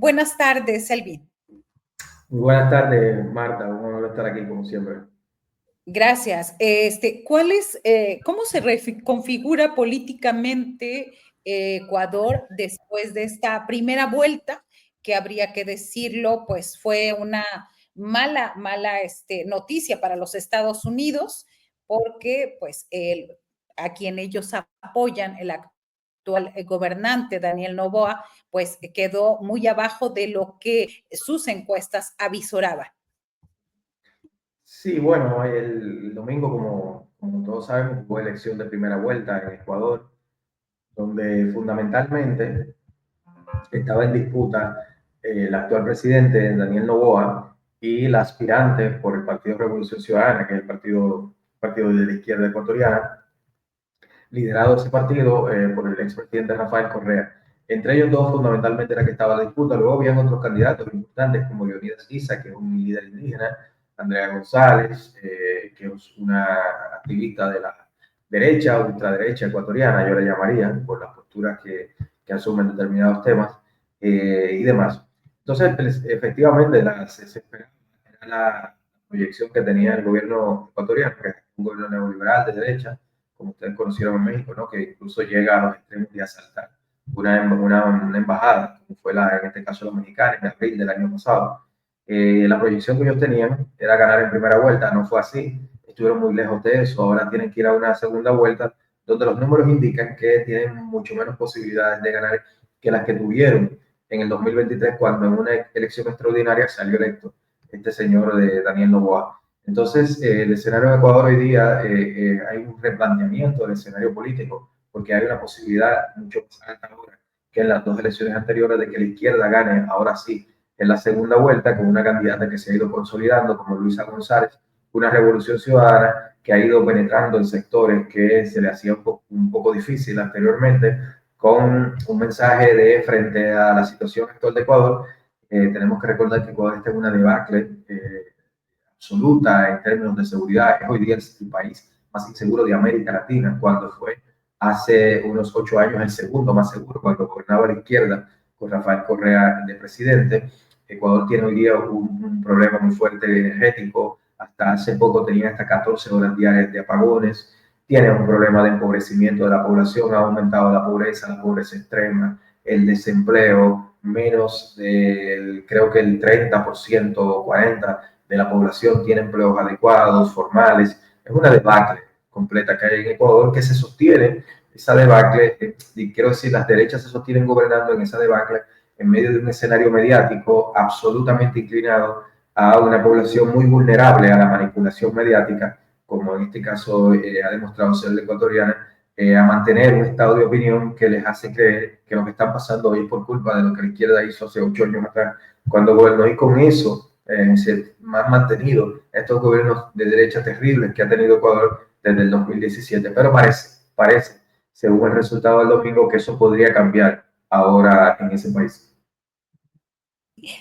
Buenas tardes, Elvin. Muy buenas tardes, Marta. Un honor estar aquí, como siempre. Gracias. ¿Cómo se configura políticamente Ecuador después de esta primera vuelta, que habría que decirlo, pues fue una mala noticia para los Estados Unidos, porque pues a quien ellos apoyan, el actual gobernante Daniel Noboa, pues quedó muy abajo de lo que sus encuestas avisoraban. Sí, bueno, el domingo, como todos sabemos, fue elección de primera vuelta en Ecuador, donde fundamentalmente estaba en disputa el actual presidente Daniel Noboa y la aspirante por el Partido Revolución Ciudadana, que es el partido de la izquierda ecuatoriana, liderado ese partido por el expresidente Rafael Correa. Entre ellos dos, fundamentalmente, era que estaba la disputa. Luego habían otros candidatos importantes, como Leonidas Issa, que es un líder indígena, Andrea González, que es una activista de la derecha, ultraderecha ecuatoriana, yo la llamaría, por las posturas que asumen determinados temas y demás. Entonces, pues, efectivamente, se esperaba, era la proyección que tenía el gobierno ecuatoriano, que es un gobierno neoliberal de derecha, como ustedes conocieron en México, ¿no? Que incluso llega a los extremos de asaltar una embajada, como fue en este caso la mexicana, en abril del año pasado. La proyección que ellos tenían era ganar en primera vuelta, no fue así, estuvieron muy lejos de eso, ahora tienen que ir a una segunda vuelta, donde los números indican que tienen mucho menos posibilidades de ganar que las que tuvieron en el 2023, cuando en una elección extraordinaria salió electo este señor de Daniel Noboa. Entonces, el escenario en Ecuador hoy día hay un replanteamiento del escenario político, porque hay una posibilidad mucho más alta ahora que en las dos elecciones anteriores de que la izquierda gane, ahora sí, en la segunda vuelta, con una candidata que se ha ido consolidando, como Luisa González, una revolución ciudadana que ha ido penetrando en sectores que se le hacía un poco difícil anteriormente, con un mensaje de frente a la situación actual de Ecuador. Tenemos que recordar que Ecuador está en una debacle absoluta en términos de seguridad. Es hoy día el país más inseguro de América Latina, cuando fue hace unos 8 años el segundo más seguro, cuando gobernaba la izquierda con Rafael Correa de presidente. Ecuador tiene hoy día un problema muy fuerte energético, hasta hace poco tenía hasta 14 horas diarias de apagones, tiene un problema de empobrecimiento de la población, ha aumentado la pobreza extrema, el desempleo, menos del, creo que el 30% o 40% de la población tiene empleos adecuados, formales. Es una debacle completa que hay en Ecuador que se sostiene, esa debacle, y quiero decir, las derechas se sostienen gobernando en esa debacle en medio de un escenario mediático absolutamente inclinado a una población muy vulnerable a la manipulación mediática, como en este caso ha demostrado ser la ecuatoriana, a mantener un estado de opinión que les hace creer que lo que está pasando hoy es por culpa de lo que la izquierda hizo hace 8 años atrás, cuando gobernó, y con eso se han mantenido estos gobiernos de derecha terribles que ha tenido Ecuador desde el 2017. Pero parece, según el resultado del domingo, que eso podría cambiar ahora en ese país.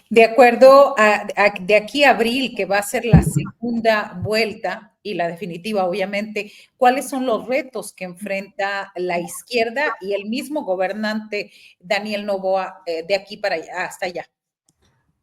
De acuerdo de aquí a abril, que va a ser la segunda vuelta y la definitiva, obviamente, ¿cuáles son los retos que enfrenta la izquierda y el mismo gobernante Daniel Noboa de aquí para allá, hasta allá?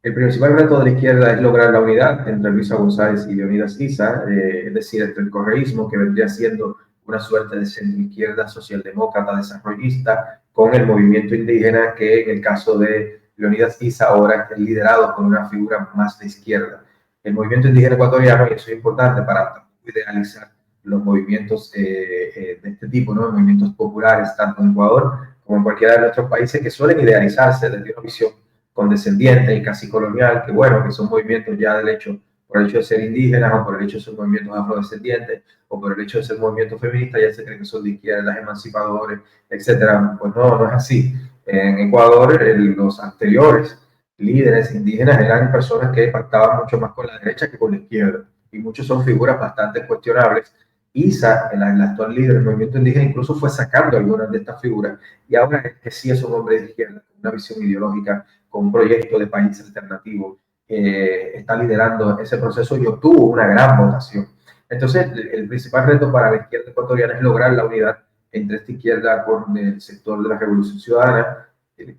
El principal reto de la izquierda es lograr la unidad entre Luisa González y Leonidas Issa, es decir, entre el correísmo, que vendría siendo una suerte de centroizquierda socialdemócrata desarrollista, con el movimiento indígena, que en el caso de Leonidas Issa ahora es liderado por una figura más de izquierda. El movimiento indígena ecuatoriano, y eso es importante para idealizar los movimientos de este tipo, ¿no? Movimientos populares, tanto en Ecuador como en cualquiera de nuestros países, que suelen idealizarse desde una visión condescendiente y casi colonial, que bueno, que son movimientos ya del hecho, por el hecho de ser indígenas, o por el hecho de ser movimientos afrodescendientes, o por el hecho de ser movimientos feministas, ya se cree que son de izquierdas, emancipadores, etcétera. Pues no, no es así. En Ecuador, los anteriores líderes indígenas eran personas que pactaban mucho más con la derecha que con la izquierda, y muchos son figuras bastante cuestionables. Isa, el actual líder del movimiento indígena, incluso fue sacando algunas de estas figuras, y ahora es que sí es un hombre de izquierda, con una visión ideológica, con un proyecto de país alternativo, está liderando ese proceso y obtuvo una gran votación. Entonces, el principal reto para la izquierda ecuatoriana es lograr la unidad entre esta izquierda con el sector de la Revolución Ciudadana,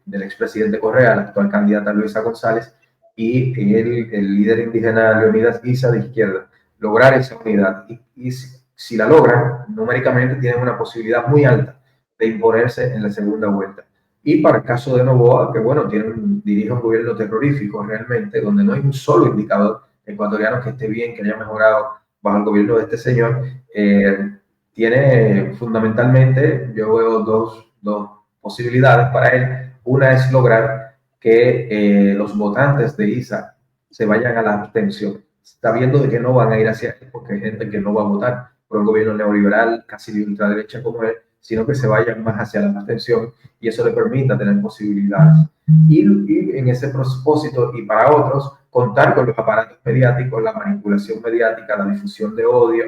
del expresidente Correa, la actual candidata Luisa González, y el líder indígena Leonidas Issa de izquierda, lograr esa unidad. Y si la logran, numéricamente tienen una posibilidad muy alta de imponerse en la segunda vuelta. Y para el caso de Noboa, que bueno, dirige un gobierno terrorífico realmente, donde no hay un solo indicador ecuatoriano que esté bien, que haya mejorado bajo el gobierno de este señor, tiene fundamentalmente, yo veo dos posibilidades para él. Una es lograr que los votantes de ISA se vayan a la abstención, sabiendo de que no van a ir hacia él, porque hay gente que no va a votar por un gobierno neoliberal casi de ultraderecha como él, sino que se vayan más hacia la abstención y eso le permita tener posibilidades. Y en ese propósito y para otros, contar con los aparatos mediáticos, la manipulación mediática, la difusión de odio,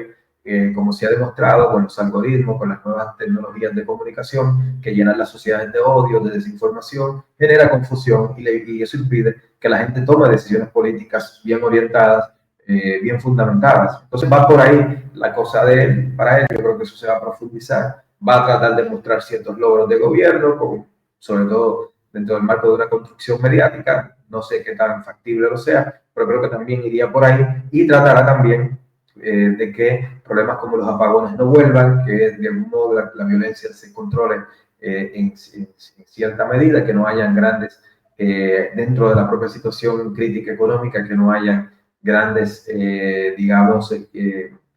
como se ha demostrado con los algoritmos, con las nuevas tecnologías de comunicación que llenan las sociedades de odio, de desinformación, genera confusión y eso impide que la gente tome decisiones políticas bien orientadas, bien fundamentadas. Entonces va por ahí la cosa de él. Para él yo creo que eso se va a profundizar, va a tratar de mostrar ciertos logros de gobierno, sobre todo dentro del marco de una construcción mediática. No sé qué tan factible lo sea, pero creo que también iría por ahí y tratará también de que problemas como los apagones no vuelvan, que de algún modo la violencia se controle en cierta medida, que no hayan grandes, dentro de la propia situación crítica económica, que no hayan grandes, digamos,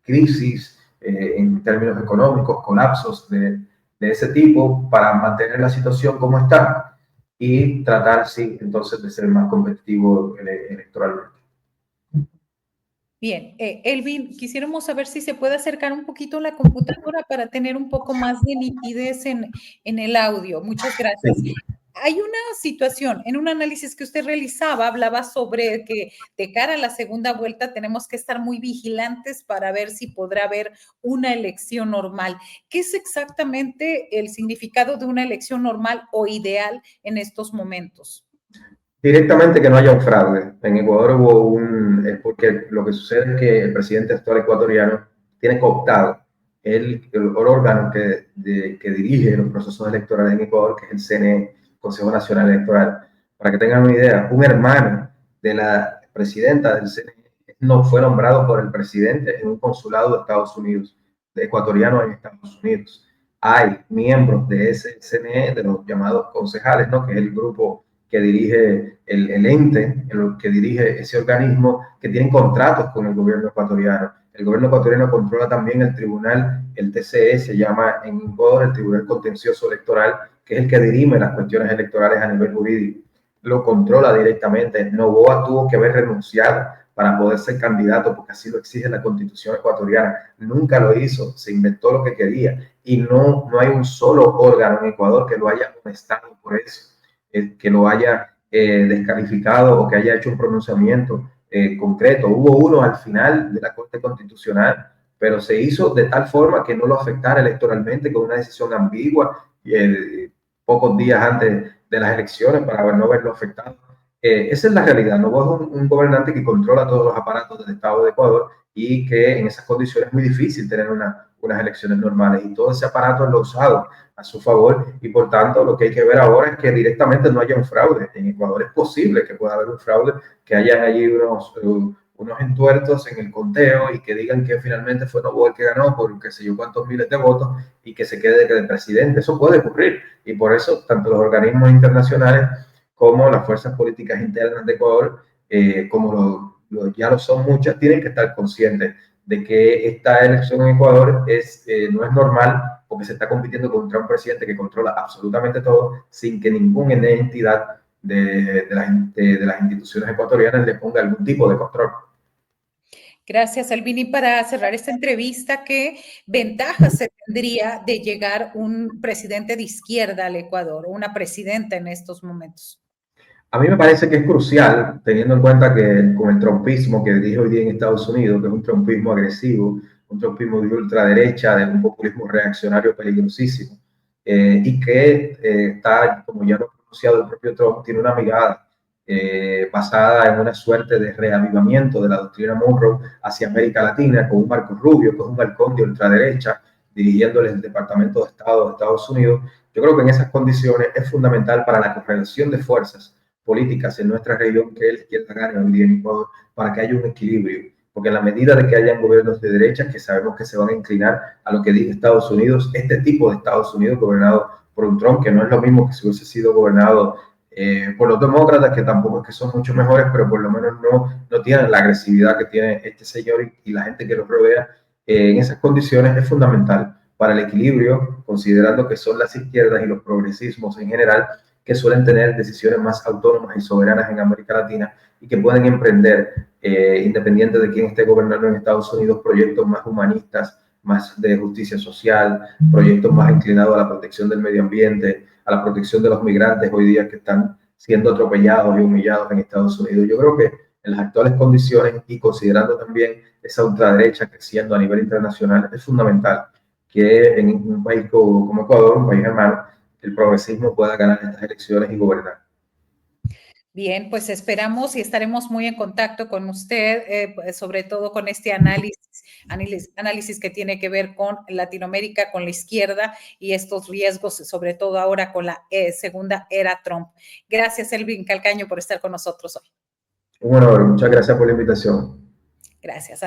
crisis en términos económicos, colapsos de ese tipo, para mantener la situación como está y tratar, sí, entonces de ser más competitivo electoralmente. Bien, Elvin, quisiéramos saber si se puede acercar un poquito la computadora para tener un poco más de nitidez en el audio. Muchas gracias. Sí. Hay una situación, en un análisis que usted realizaba, hablaba sobre que de cara a la segunda vuelta tenemos que estar muy vigilantes para ver si podrá haber una elección normal. ¿Qué es exactamente el significado de una elección normal o ideal en estos momentos? Directamente que no haya un fraude. En Ecuador hubo porque lo que sucede es que el presidente actual ecuatoriano tiene cooptado el órgano que dirige los procesos electorales en Ecuador, que es el CNE, Consejo Nacional Electoral. Para que tengan una idea, un hermano de la presidenta del CNE no fue nombrado por el presidente en un consulado de Estados Unidos, de ecuatoriano en Estados Unidos. Hay miembros de ese CNE, de los llamados concejales, ¿no? Que es el grupo que dirige el ente, el que dirige ese organismo, que tienen contratos con el gobierno ecuatoriano. El gobierno ecuatoriano controla también el tribunal, el TCE se llama en Ecuador, el Tribunal Contencioso Electoral, que es el que dirime las cuestiones electorales a nivel jurídico. Lo controla directamente. Noboa tuvo que haber renunciado para poder ser candidato, porque así lo exige la Constitución ecuatoriana. Nunca lo hizo, se inventó lo que quería y no hay un solo órgano en Ecuador que lo haya amonestado por eso, que lo haya descalificado o que haya hecho un pronunciamiento concreto. Hubo uno al final de la Corte Constitucional, pero se hizo de tal forma que no lo afectara electoralmente, con una decisión ambigua pocos días antes de las elecciones para no verlo afectado. Esa es la realidad. No es un gobernante que controla todos los aparatos del Estado de Ecuador y que en esas condiciones es muy difícil tener unas elecciones normales, y todo ese aparato lo ha usado a su favor, y por tanto lo que hay que ver ahora es que directamente no haya un fraude. En Ecuador es posible que pueda haber un fraude, que haya allí unos entuertos en el conteo y que digan que finalmente fue Noboa el que ganó por qué sé yo cuántos miles de votos y que se quede de presidente. Eso puede ocurrir, y por eso tanto los organismos internacionales como las fuerzas políticas internas de Ecuador, como ya lo son muchas, tienen que estar conscientes de que esta elección en Ecuador no es normal, porque se está compitiendo contra un presidente que controla absolutamente todo, sin que ninguna entidad de las instituciones ecuatorianas le ponga algún tipo de control. Gracias, Albini. Para cerrar esta entrevista, ¿qué ventajas se tendría de llegar un presidente de izquierda al Ecuador o una presidenta en estos momentos? A mí me parece que es crucial, teniendo en cuenta que con el trumpismo que dirige hoy día en Estados Unidos, que es un trumpismo agresivo, un trumpismo de ultraderecha, de un populismo reaccionario peligrosísimo, y que está, como ya lo ha pronunciado el propio Trump, tiene una mirada basada en una suerte de reavivamiento de la doctrina Monroe hacia América Latina, con un Marco Rubio, que es un halcón de ultraderecha, dirigiéndoles el Departamento de Estado de Estados Unidos. Yo creo que en esas condiciones es fundamental para la correlación de fuerzas políticas en nuestra región que la izquierda gane hoy día en Ecuador, para que haya un equilibrio. Porque en la medida de que hayan gobiernos de derecha, que sabemos que se van a inclinar a lo que dice Estados Unidos, este tipo de Estados Unidos gobernado por un Trump, que no es lo mismo que si hubiese sido gobernado por los demócratas, que tampoco es que son mucho mejores, pero por lo menos no tienen la agresividad que tiene este señor y la gente que los rodea. En esas condiciones es fundamental para el equilibrio, considerando que son las izquierdas y los progresismos en general que suelen tener decisiones más autónomas y soberanas en América Latina y que pueden emprender, independiente de quién esté gobernando en Estados Unidos, proyectos más humanistas, más de justicia social, proyectos más inclinados a la protección del medio ambiente, a la protección de los migrantes hoy día que están siendo atropellados y humillados en Estados Unidos. Yo creo que en las actuales condiciones y considerando también esa ultraderecha creciendo a nivel internacional, es fundamental que en un país como Ecuador, un país hermano, el progresismo pueda ganar estas elecciones y gobernar. Bien, pues esperamos y estaremos muy en contacto con usted, pues sobre todo con este análisis que tiene que ver con Latinoamérica, con la izquierda y estos riesgos, sobre todo ahora con la segunda era Trump. Gracias, Elvin Calcaño, por estar con nosotros hoy. Un honor, muchas gracias por la invitación. Gracias, hasta